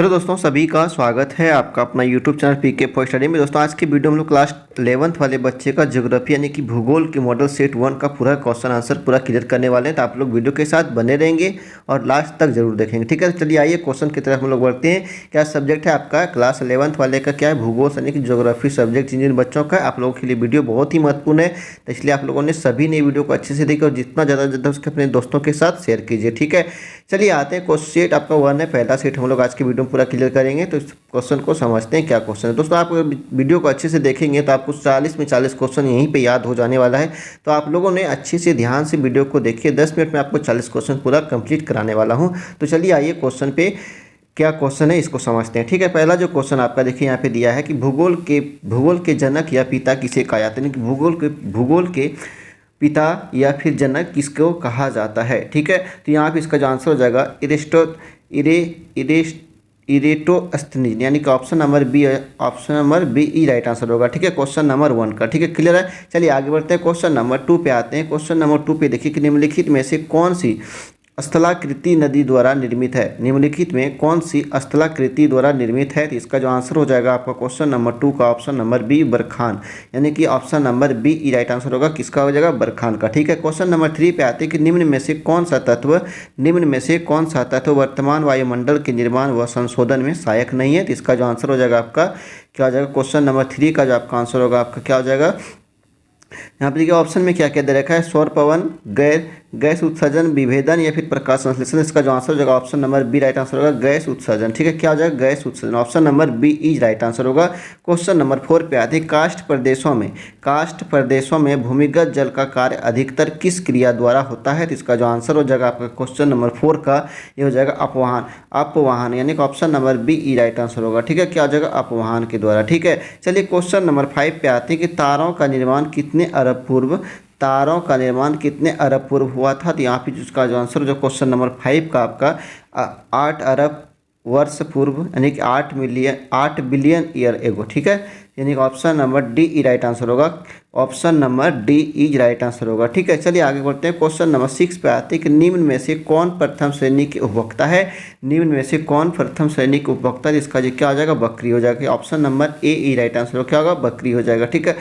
Hello दोस्तों, सभी का स्वागत है आपका अपना YouTube channel PK for study में। दोस्तों आज की वीडियो हम लोग क्लास 11th वाले बच्चे का ज्योग्राफी यानी कि भूगोल के मॉडल सेट 1 का पूरा क्वेश्चन आंसर पूरा क्लियर करने वाले हैं। तो आप लोग वीडियो के साथ बने रहेंगे और लास्ट तक जरूर देखेंगे, ठीक है। चलिए आइए क्वेश्चन की तरफ हम लोग बढ़ते हैं। क्या सब्जेक्ट है आपका क्लास 11th वाले का? क्या है? भूगोल यानी कि ज्योग्राफी सब्जेक्ट जिन बच्चों का आप लोगों के लिए वीडियो बहुत ही महत्वपूर्ण है। तो इसलिए आप लोगों ने सभी ने वीडियो को अच्छे से देखा और जितना ज़्यादा उसके अपने दोस्तों के साथ शेयर कीजिए, ठीक है। चलिए आते हैं, क्वेश्चन सेट आपका 1 है, पहला सेट हम लोग आज की वीडियो में पूरा क्लियर करेंगे। तो इस क्वेश्चन को समझते हैं क्या क्वेश्चन है। दोस्तों आप वीडियो को अच्छे से देखेंगे तो आपको 40 में 40 क्वेश्चन यहीं पे याद हो जाने वाला है। तो आप लोगों ने अच्छे से ध्यान से वीडियो को देखिए, 10 मिनट में आपको 40 क्वेश्चन पूरा कंप्लीट कराने वाला हूं। तो चलिए आइए क्वेश्चन पे क्या क्वेश्चन है इसको समझते हैं, ठीक है। पहला जो क्वेश्चन आपका देखिए यहाँ पे दिया है कि भूगोल के जनक या पिता किसे कहा जाता है, कि भूगोल के पिता या फिर जनक किसको कहा जाता है, ठीक है। तो यहाँ पे इसका जो आंसर हो जाएगा इरेटोस्थनीज, यानी कि option number B is right answer होगा, ठीक है, क्वेश्चन नंबर 1 का, ठीक है। क्लियर है। चलिए आगे बढ़ते हैं, क्वेश्चन नंबर 2 पे आते हैं। क्वेश्चन नंबर 2 पे देखिए कि निम्नलिखित में से कौन सी स्थलाकृति नदी द्वारा निर्मित है। निम्नलिखित में कौन सी स्थलाकृति द्वारा निर्मित है? तो इसका जो आंसर हो जाएगा आपका क्वेश्चन नंबर 2 का ऑप्शन नंबर बी बरखान, यानी कि option number B is right answer होगा। किसका हो जाएगा? बरखान का, ठीक है। क्वेश्चन नंबर 3 पे आते हैं कि निम्न में से कौन सा तत्व वर्तमान वायुमंडल के निर्माण व संशोधन में सहायक नहीं है? तो इसका जो आंसर हो जाएगा आपका क्या हो जाएगा? क्वेश्चन नंबर 3 का जो आपका आंसर होगा आपका क्या हो जाएगा? यहाँ पे देखिए ऑप्शन में क्या क्या दे रखा है, सौर पवन, गैस उत्सर्जन, विभेदन या फिर प्रकाश संश्लेषण। इसका जो आंसर हो जाएगा option number B right answer होगा, गैस उत्सर्जन, ठीक है। क्या हो जाएगा? गैस उत्सर्जन, option number B is right answer होगा। क्वेश्चन नंबर 4 पे आते हैं, काष्ठ प्रदेशों में भूमिगत जल का कार्य अधिकतर किस क्रिया द्वारा होता है? तो इसका जो आंसर हो जाएगा आपका क्वेश्चन नंबर 4 का ये हो जाएगा अपवहन, यानी कि option number B is right answer होगा, ठीक है। क्या हो जाएगा? अपवहन के द्वारा, ठीक है। चलिए क्वेश्चन नंबर 5 पे आते हैं कि तारों का निर्माण कितने अरब पूर्व हुआ था? तो यहाँ पे जिसका जो आंसर जो क्वेश्चन नंबर 5 का आपका 8 अरब वर्ष पूर्व, यानी कि 8 बिलियन ईयर एगो, ठीक है। यानी कि option number D E right answer होगा, option number D is right answer होगा, ठीक है। चलिए आगे बढ़ते हैं, क्वेश्चन नंबर 6 पे आते हैं कि निम्न में से कौन प्रथम श्रेणी के उपभोक्ता है? इसका जो क्या हो जाएगा? बकरी हो जाएगा, ऑप्शन नंबर ए ई राइट आंसर हो, क्या होगा? बकरी हो जाएगा, ठीक है।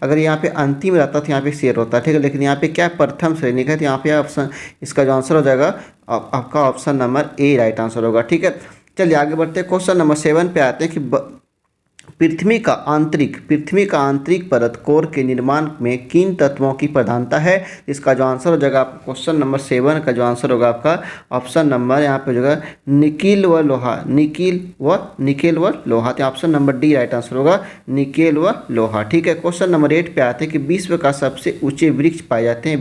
अगर यहाँ पे अंतिम रहता तो यहाँ पे शेर होता, ठीक है, लेकिन यहाँ पे क्या प्रथम श्रेणी का है तो यहाँ पे ऑप्शन इसका जो आंसर हो जाएगा आपका option number A right answer होगा, ठीक है। चलिए आगे बढ़ते हैं, क्वेश्चन नंबर 7 पे आते हैं कि पृथ्वी का आंतरिक परत कोर के निर्माण में किन तत्वों की प्रधानता है? इसका जो आंसर हो जाएगा आपका क्वेश्चन नंबर 7 का जो आंसर होगा आपका ऑप्शन नंबर यहाँ पे हो जाएगा निकेल व लोहा, तो option number D right answer होगा, निकेल व लोहा, ठीक है। क्वेश्चन नंबर 8 पे आते हैं कि विश्व का सबसे ऊंचे वृक्ष पाए जाते हैं,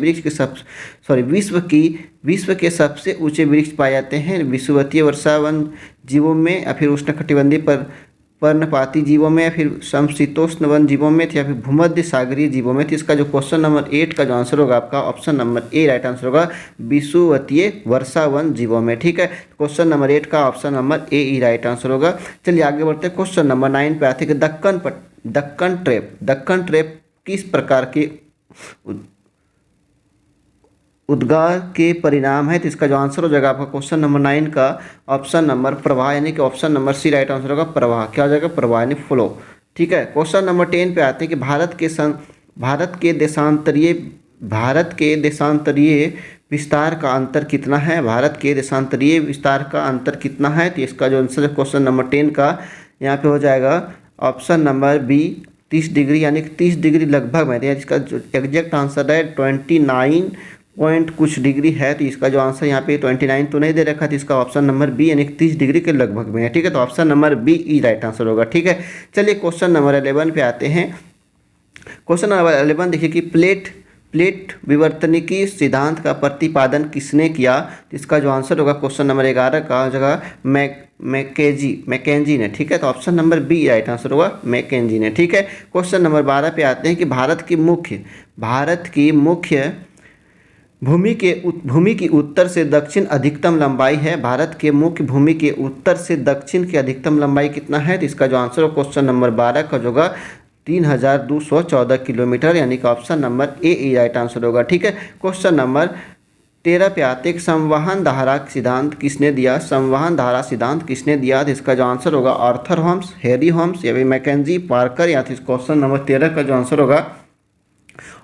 विश्व के सबसे ऊंचे वृक्ष पाए जाते हैं विषुवतीय वर्षावन जीवों में या फिर उष्णकटिबंधीय पर्णपाती जीवों में या फिर समशीतोष्ण वन जीवों में या फिर भूमध्य सागरीय जीवों में। तो इसका जो क्वेश्चन नंबर 8 का जो आंसर होगा आपका option number A right answer होगा, विषुवतीय वर्षावन जीवों में, ठीक है। क्वेश्चन नंबर 8 का ऑप्शन नंबर ए ई राइट आंसर होगा। चलिए आगे बढ़ते हैं, क्वेश्चन नंबर 9 पे आते हैं कि दक्कन ट्रेप किस प्रकार के उद्गार के परिणाम है? तो इसका जो आंसर हो जाएगा आपका क्वेश्चन नंबर 9 का ऑप्शन नंबर प्रवाह, यानी कि option number C right answer होगा, प्रवाह। क्या हो जाएगा? प्रवाह यानी फ्लो, ठीक है। क्वेश्चन नंबर 10 पे आते हैं कि भारत के देशांतरीय विस्तार का अंतर कितना है? तो इसका जो आंसर है क्वेश्चन नंबर 10 का यहाँ पे हो जाएगा ऑप्शन नंबर बी 30 डिग्री, यानी कि 30 डिग्री लगभग में। इसका जो एग्जैक्ट आंसर है 29 पॉइंट कुछ डिग्री है, तो इसका जो आंसर यहाँ पे 29 तो नहीं दे रखा, तो इसका ऑप्शन नंबर बी यानी 30 डिग्री के लगभग में है, ठीक है। तो option number B is right answer होगा, ठीक है। चलिए क्वेश्चन नंबर 11 पे आते हैं। क्वेश्चन नंबर 11 देखिए कि प्लेट विवर्तनिकी सिद्धांत का प्रतिपादन किसने किया? तो इसका जो आंसर होगा क्वेश्चन नंबर 11 का जगह मैकेंजी ने, ठीक है। तो option number B right answer होगा, मैकेंजी ने, ठीक है। क्वेश्चन नंबर 12 पे आते हैं कि भारत की मुख्य भूमि की उत्तर से दक्षिण अधिकतम लंबाई है। भारत के मुख्य भूमि के उत्तर से दक्षिण की अधिकतम लंबाई कितना है? तो इसका जो आंसर हो क्वेश्चन नंबर 12 का जो होगा 3214 किलोमीटर, यानी कि option number A right answer होगा, ठीक है। क्वेश्चन नंबर 13 पे आते हैं कि संवहन धारा सिद्धांत किसने दिया, संवहन धारा सिद्धांत किसने दिया। तो इसका जो आंसर होगा आर्थर होम्स, हैरी होम्स या फिर मैकेंजी पार्कर, या फिर क्वेश्चन नंबर 13 का जो आंसर होगा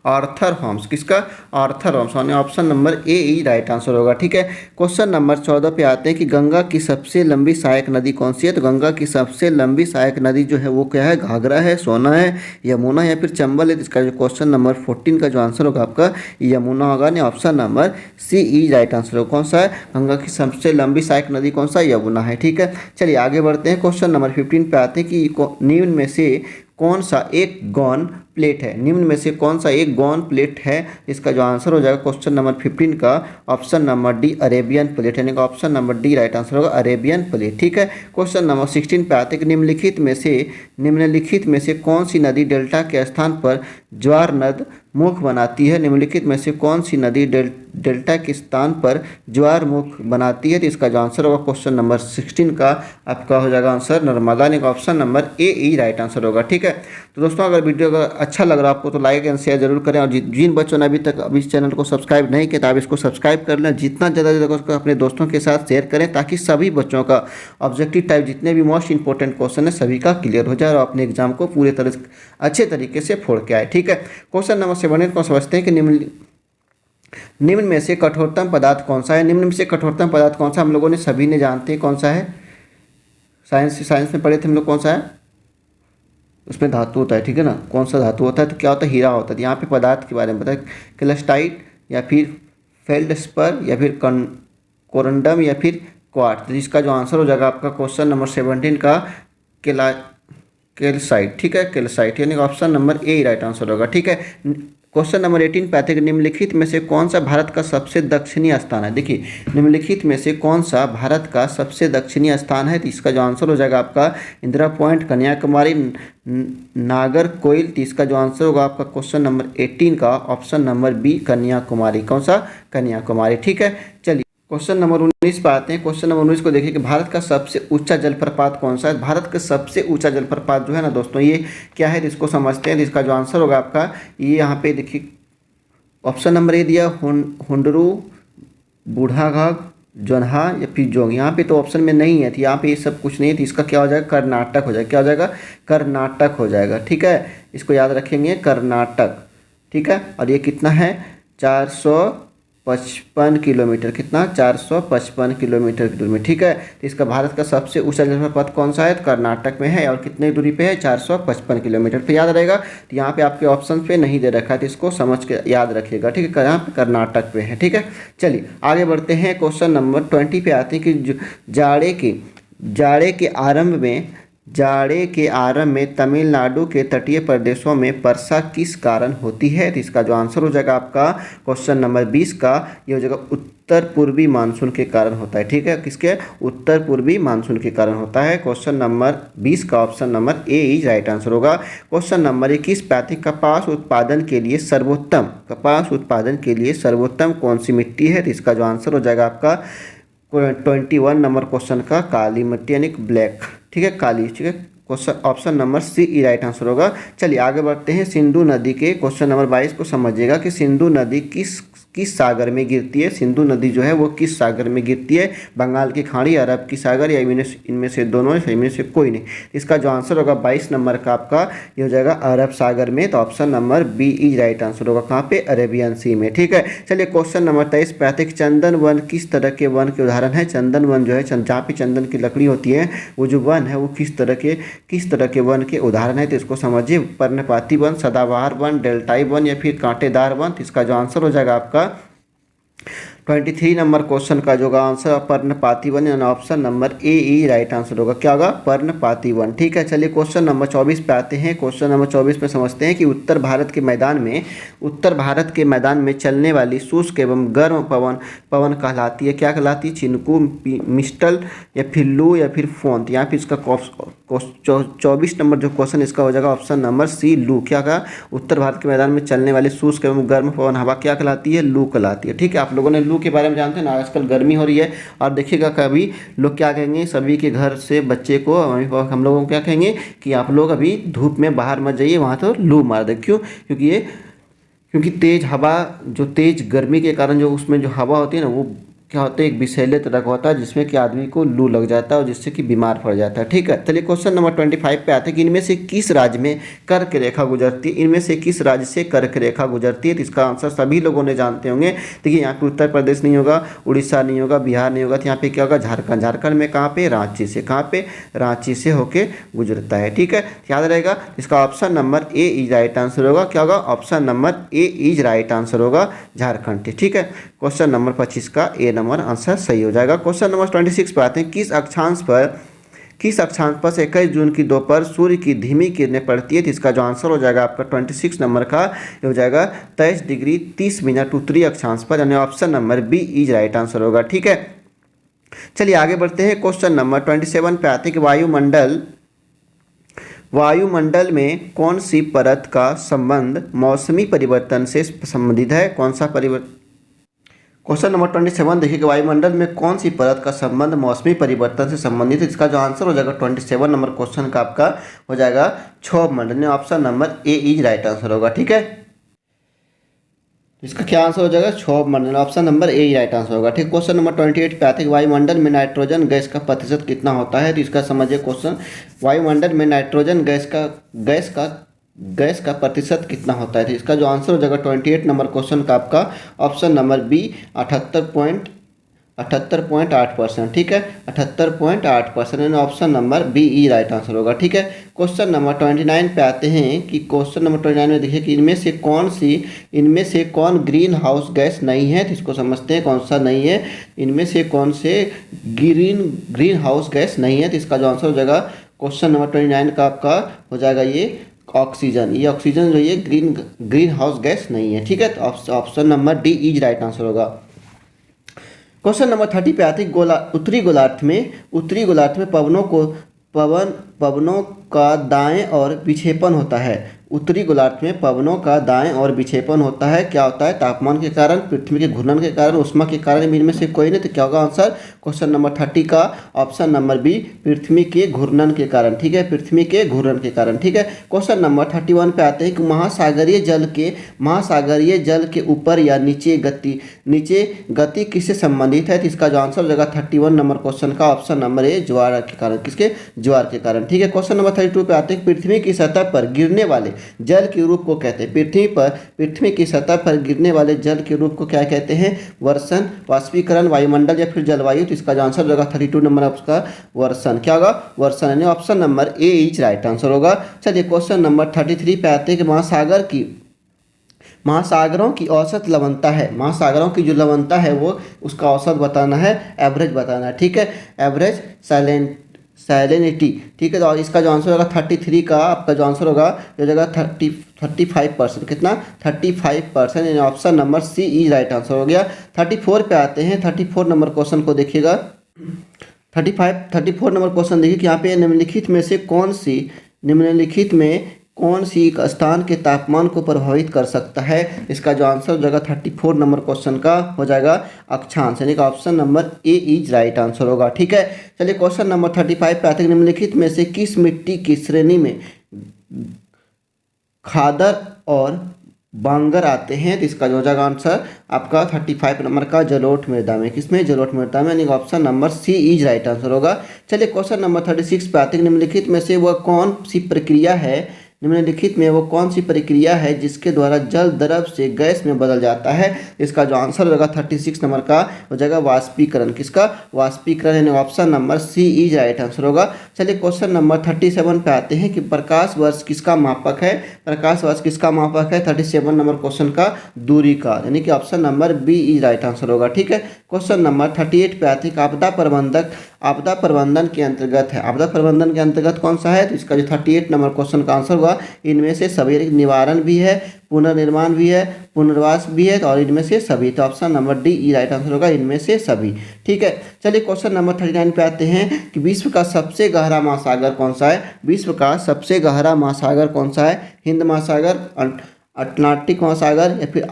आर्थर होम्स। किसका, आर्थर होम्स, यानी ऑप्शन नंबर ए ही राइट आंसर होगा। ठीक है, क्वेश्चन नंबर 14 पे आते हैं कि गंगा की सबसे लंबी सहायक नदी कौन सी है। तो गंगा की सबसे लंबी सहायक नदी जो है वो क्या है, घाघरा है, सोना है, यमुना या फिर चंबल है। तो इसका जो क्वेश्चन नंबर 14 का जो आंसर होगा आपका यमुना होगा, यानी ऑप्शन नंबर सी ई राइट आंसर होगा। कौन सा है, गंगा की सबसे लंबी सहायक नदी कौन सा, यमुना है। ठीक है, चलिए आगे बढ़ते हैं। क्वेश्चन नंबर 15 पे आते हैं कि निम्न में से कौन सा एक गौन प्लेट है, निम्न में से कौन सा एक गौन प्लेट है। इसका जो आंसर हो जाएगा क्वेश्चन नंबर 15 का option number D Arabian plate, यानी कि option number D right answer होगा अरेबियन प्लेट। ठीक है, क्वेश्चन नंबर 16 पे आते हैं कि निम्नलिखित में से कौन सी नदी डेल्टा के स्थान पर ज्वार नद मुख बनाती है। निम्नलिखित में से कौन सी नदी डेल्टा के स्थान पर ज्वार मुख बनाती है। तो इसका जो आंसर होगा क्वेश्चन नंबर 16 का आपका हो जाएगा आंसर नर्मदा, यानी ऑप्शन नंबर ए ही राइट आंसर होगा। ठीक है, तो दोस्तों अगर वीडियो अगर अच्छा लग रहा है आपको तो लाइक एंड शेयर जरूर करें, और जिन बच्चों ने अभी इस चैनल को सब्सक्राइब नहीं किया तो आप इसको सब्सक्राइब कर लें। जितना ज़्यादा उसको अपने दोस्तों के साथ शेयर करें ताकि सभी बच्चों का ऑब्जेक्टिव टाइप जितने भी मोस्ट इंपॉर्टेंट क्वेश्चन है सभी का क्लियर हो जाए और अपने एग्जाम को पूरे तरह से अच्छे तरीके से फोड़ के आए। ठीक है, क्वेश्चन नंबर 17 को समझते हैं कि निम्न में से कठोरतम पदार्थ कौन सा है। निम्न में से कठोरतम पदार्थ कौन सा, हम लोगों ने सभी ने जानते हैं कौन सा है, साइंस में पढ़े थे हम लोग, कौन सा है, उसमें धातु होता है। ठीक है ना, कौन सा धातु होता है, तो क्या होता है, हीरा होता है। यहाँ पे पदार्थ के बारे में बताया, क्लस्टाइट या फिर फेल्डस्पर या फिर कोरंडम या फिर क्वार्ट्ज। तो इसका जो आंसर हो जाएगा आपका क्वेश्चन नंबर 17 का कैल्साइट। ठीक है, कैल्साइट, यानी option number A right answer होगा। ठीक है, क्वेश्चन नंबर 18 पे आते हैं कि निम्नलिखित में से कौन सा भारत का सबसे दक्षिणी स्थान है। देखिए, निम्नलिखित में से कौन सा भारत का सबसे दक्षिणी स्थान है। तो इसका जो आंसर हो जाएगा आपका इंदिरा पॉइंट, कन्याकुमारी, नागरकोइल। तो इसका जो आंसर होगा आपका क्वेश्चन नंबर 18 का ऑप्शन नंबर बी कन्याकुमारी। कौन सा, कन्याकुमारी। ठीक है, चलिए क्वेश्चन नंबर 19 पे आते हैं। क्वेश्चन नंबर 19 को देखिए कि भारत का सबसे ऊंचा जलप्रपात कौन सा है। भारत का सबसे ऊंचा जलप्रपात जो है ना दोस्तों ये क्या है, इसको समझते हैं। इसका जो आंसर होगा आपका ये यहाँ पे देखिए ऑप्शन नंबर ए दिया, हुंडरू, बूढ़ाघाघ, जोन्हा या फिर जोंग। यहाँ पे तो ऑप्शन में नहीं है, तो यहाँ पे ये सब कुछ नहीं है, तो इसका क्या हो जाएगा, कर्नाटक हो जाएगा। क्या हो जाएगा, कर्नाटक हो जाएगा। ठीक है, इसको याद रखेंगे, कर्नाटक। ठीक है, और ये कितना है, 455 किलोमीटर, कितना, 455 किलोमीटर की दूरी में। ठीक है, तो इसका भारत का सबसे ऊंचा जलप्रपात कौन सा है, तो कर्नाटक में है, और कितने दूरी पे है, 455 किलोमीटर पे। याद रहेगा, तो यहाँ पे आपके ऑप्शन पे नहीं दे रखा है, तो इसको समझ के याद रखिएगा। ठीक है, यहाँ पे कर्नाटक पे है। ठीक है, चलिए आगे बढ़ते हैं। क्वेश्चन नंबर 20 पे आते हैं कि जाड़े के आरंभ में तमिलनाडु के तटीय प्रदेशों में वर्षा किस कारण होती है। तो इसका जो आंसर हो जाएगा आपका क्वेश्चन नंबर 20 का, ये हो जाएगा उत्तर पूर्वी मानसून के कारण होता है। ठीक है, किसके, उत्तर पूर्वी मानसून के कारण होता है। क्वेश्चन नंबर 20 का ऑप्शन नंबर ए ही राइट आंसर होगा। क्वेश्चन नंबर 21 पे आते हैं कपास उत्पादन के लिए सर्वोत्तम कौन सी मिट्टी है। तो इसका जो आंसर हो जाएगा आपका 21 नंबर क्वेश्चन का काली मिट्टी, यानी ब्लैक। ठीक है, काली। ठीक है, क्वेश्चन ऑप्शन नंबर सी ई राइट आंसर होगा। चलिए आगे बढ़ते हैं। सिंधु नदी के क्वेश्चन नंबर 22 को समझिएगा कि सिंधु नदी किस सागर में गिरती है। सिंधु नदी जो है वो किस सागर में गिरती है, बंगाल की खाड़ी, अरब की सागर, या इनमें से दोनों, इनमें से कोई नहीं। इसका जो आंसर होगा 22 नंबर का आपका ये हो जाएगा अरब सागर में। तो option number B is right answer होगा, कहाँ पे, अरेबियन सी में। ठीक है, चलिए क्वेश्चन नंबर 23 पे आते हैं कि चंदन वन किस तरह के वन के उदाहरण है। चंदन वन जो है, जहाँ पे चंदन की लकड़ी होती है, वो जो वन है वो किस तरह के वन के उदाहरण है। तो इसको समझिए, पर्णपाती वन, सदाबहार वन, डेल्टाई वन या फिर कांटेदार वन। तो इसका जो आंसर हो जाएगा आपका 23 नंबर क्वेश्चन का जो आंसर पर्णपाती वन, यानी ऑप्शन नंबर ए ई राइट आंसर होगा। क्या होगा, पर्णपाती वन। ठीक है, चलिए क्वेश्चन नंबर 24 पे आते हैं। क्वेश्चन नंबर 24 में समझते हैं कि उत्तर भारत के मैदान में चलने वाली शुष्क एवं गर्म पवन कहलाती है। क्या कहलाती है, चिनकू, मिस्टल या फिर लू या फिर फोन। यहाँ पे इसका 24 नंबर जो क्वेश्चन इसका हो जाएगा ऑप्शन नंबर सी, लू। क्या कहा, उत्तर भारत के मैदान में चलने वाली शुष्क एवं गर्म पवन हवा क्या कहलाती है, लू कहलाती है। ठीक है, आप लोगों ने लू के बारे में जानते हैं ना, आजकल गर्मी हो रही है, और देखिएगा कभी लोग क्या कहेंगे, सभी के घर से बच्चे को, हम लोगों को क्या कहेंगे कि आप लोग अभी धूप में बाहर मत जाइए, वहाँ तो लू मार दे। क्यों, क्योंकि ये क्योंकि तेज़ हवा, जो तेज़ गर्मी के कारण जो उसमें जो हवा होती है ना, वो क्या होता है, एक विषैले तरह का होता है जिसमें कि आदमी को लू लग जाता है और जिससे कि बीमार पड़ जाता है। ठीक है, चलिए क्वेश्चन नंबर 25 पे आते हैं कि इनमें से किस राज्य में कर्क रेखा गुजरती है। इनमें से किस राज्य से कर्क रेखा गुजरती है, तो इसका आंसर सभी लोगों ने जानते होंगे। देखिए यहाँ पे उत्तर प्रदेश नहीं होगा, उड़ीसा नहीं होगा, बिहार नहीं होगा, तो यहाँ पे क्या होगा, झारखंड। झारखंड में कहाँ पे, रांची से। कहाँ पे, रांची से होके गुजरता है। ठीक है, याद रहेगा, इसका option number A is right answer होगा। क्या होगा, option number A is right answer होगा, झारखंड। ठीक है, क्वेश्चन नंबर 25 का ए नंबर आंसर सही हो जाएगा। क्वेश्चन नंबर 26 पे आते हैं, किस अक्षांश पर से 21 जून की दोपहर सूर्य की धीमी किरणें पड़ती है। तो इसका जो आंसर हो जाएगा आपका 26 नंबर का, ये हो जाएगा 23 डिग्री 30 मिनट उत्तरी अक्षांश पर, यानी option number B is right answer होगा। ठीक है, चलिए आगे बढ़ते हैं। क्वेश्चन नंबर 27 पे आते हैं कि वायुमंडल में कौन सी परत का संबंध मौसमी परिवर्तन से संबंधित है। कौन सा परिवर्तन, क्वेश्चन नंबर 27 देखिए कि वायुमंडल में कौन सी परत का संबंध मौसमी परिवर्तन से संबंधित है। इसका जो आंसर हो जाएगा 27 नंबर क्वेश्चन का आपका हो जाएगा क्षोभ मंडल, option number A is right answer होगा। ठीक है, इसका क्या आंसर हो जाएगा, क्षोभ मंडल, option number A right answer होगा। ठीक, क्वेश्चन नंबर 28 पे आते हैं, वायुमंडल में नाइट्रोजन गैस का प्रतिशत कितना होता है। तो इसका समझिए क्वेश्चन, वायुमंडल में नाइट्रोजन गैस का प्रतिशत कितना होता है। तो इसका जो आंसर हो जाएगा 28 नंबर क्वेश्चन का आपका ऑप्शन नंबर बी 78.8%। ठीक है, 78.8%, यानी option number B is right answer होगा। ठीक है, क्वेश्चन नंबर 29 पे आते हैं कि क्वेश्चन नंबर 29 में देखिए कि इनमें से कौन ग्रीन हाउस गैस नहीं है। तो इसको समझते हैं कौन सा नहीं है, इनमें से कौन से ग्रीन हाउस गैस नहीं है। तो इसका जो आंसर हो जाएगा क्वेश्चन नंबर 29 का आपका हो जाएगा ये ऑक्सीजन। ये ऑक्सीजन जो ये ग्रीन हाउस गैस नहीं है। ठीक है, तो option number D is right answer होगा। क्वेश्चन नंबर 30 पे आते हैं, उत्तरी गोलार्ध में पवनों का दाएं और विक्षेपण होता है। उत्तरी गोलार्ध में पवनों का दाएं और विक्षेपण होता है। क्या होता है, तापमान के कारण, पृथ्वी के घूर्णन के कारण, उष्मा के कारण, इनमें से कोई नहीं। तो क्या होगा आंसर क्वेश्चन नंबर 30 का ऑप्शन नंबर बी पृथ्वी के घूर्णन के कारण। ठीक है, पृथ्वी के घूर्णन के कारण। ठीक है, क्वेश्चन नंबर 31 पे आते हैं कि महासागरीय जल के ऊपर या नीचे गति किससे संबंधित है। तो इसका जो आंसर हो जाएगा 31 नंबर क्वेश्चन का ऑप्शन नंबर ए ज्वार के कारण। किसके, ज्वार के कारण। ठीक है, क्वेश्चन नंबर 32 पे आते हैं, पृथ्वी की सतह पर गिरने वाले जल के रूप को कहते हैं। पृथ्वी की सतह पर गिरने वाले जल के रूप को क्या कहते हैं, वर्षण, वाष्पीकरण, वायुमंडल या फिर जलवायु। तो इसका जो आंसर हो जाएगा 32 नंबर उसका वर्षण। क्या होगा, वर्षण, यानी option number A is right answer होगा। चलिए क्वेश्चन नंबर 33 पे आते हैं कि महासागरों की औसत लवणता है। महासागरों की जो लवणता है वो उसका औसत बताना है, एवरेज बताना है। ठीक है, एवरेज सैलिनिटी। ठीक है, तो इसका जो आंसर होगा 33 का आपका जो आंसर होगा हो जाएगा 35%। कितना, 35%, यानी option number C is right answer हो गया। 34 पे आते हैं, 34 नंबर क्वेश्चन को देखिएगा। 34 नंबर क्वेश्चन देखिए कि यहाँ पे निम्नलिखित में कौन सी एक स्थान के तापमान को प्रभावित कर सकता है। इसका जो आंसर हो जाएगा 34 नंबर क्वेश्चन का हो जाएगा अक्षांश, यानी कि option number A is right answer होगा। ठीक है, चलिए क्वेश्चन नंबर 35 पे आते हैं, निम्नलिखित में से किस मिट्टी की श्रेणी में खादर और बांगर आते हैं। तो इसका जो हो जाएगा आंसर आपका 35 नंबर का जलोढ़ मृदा में। किसमें, जलोढ़ मृदा में, यानी option number C is right answer होगा। चलिए क्वेश्चन नंबर 36 पे आते हैं, निम्नलिखित में से वह कौन सी प्रक्रिया है जिसके द्वारा जल द्रव से गैस में बदल जाता है। इसका जो आंसर हो जाएगा 36 नंबर का हो जाएगा वाष्पीकरण। किसका, वाष्पीकरण, यानी option number C is right answer होगा। चलिए क्वेश्चन नंबर 37 पे आते हैं कि प्रकाश वर्ष किसका मापक है। 37 नंबर क्वेश्चन का दूरी का, यानी कि option number B is right answer होगा। ठीक है, क्वेश्चन नंबर 38 पे आते हैं कि आपदा प्रबंधन के अंतर्गत है। आपदा प्रबंधन के अंतर्गत कौन सा है। तो इसका जो 38 नंबर क्वेश्चन का आंसर होगा इनमें से सभी, निवारण भी है, पुनर्निर्माण भी है, पुनर्वास भी है, और इनमें से सभी। तो option number D E right answer होगा, इनमें से सभी। ठीक है, चलिए क्वेश्चन नंबर 39 पे आते हैं कि विश्व का सबसे गहरा महासागर कौन सा है। विश्व का सबसे गहरा महासागर कौन सा है, हिंद महासागर, अटलांटिक महासागर या फिर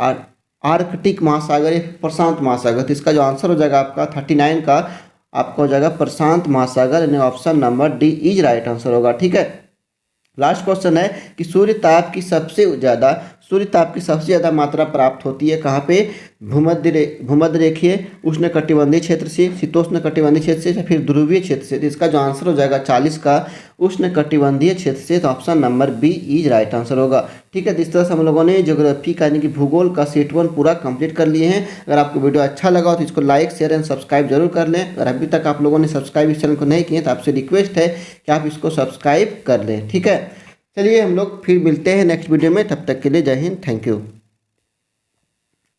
आर्कटिक महासागर या प्रशांत महासागर। तो इसका जो आंसर हो जाएगा आपका 39 का आपका हो जाएगा प्रशांत महासागर, यानी option number D is right answer होगा। ठीक है, लास्ट क्वेश्चन है कि सूर्य ताप की सबसे ज़्यादा सूर्यताप की सबसे ज़्यादा मात्रा प्राप्त होती है कहाँ पे? भूमध्य रेखीय उष्णकटिबंधीय क्षेत्र से, शीतोष्ण कटिबंधीय क्षेत्र से या फिर ध्रुवीय क्षेत्र से। तो इसका जो आंसर हो जाएगा 40 का उष्णकटिबंधीय क्षेत्र से। तो option number B is right answer होगा। ठीक है, जिस तरह से हम लोगों ने ज्योग्राफी यानी कि भूगोल का सेट 1 पूरा कंप्लीट कर लिए हैं। अगर आपको वीडियो अच्छा लगा हो तो इसको लाइक शेयर एंड सब्सक्राइब जरूर कर लें। अगर अभी तक आप लोगों ने सब्सक्राइब इस चैनल को नहीं किए तो आपसे रिक्वेस्ट है कि आप इसको सब्सक्राइब कर लें। ठीक है, चलिए हम लोग फिर मिलते हैं नेक्स्ट वीडियो में, तब तक के लिए जय हिंद, थैंक यू।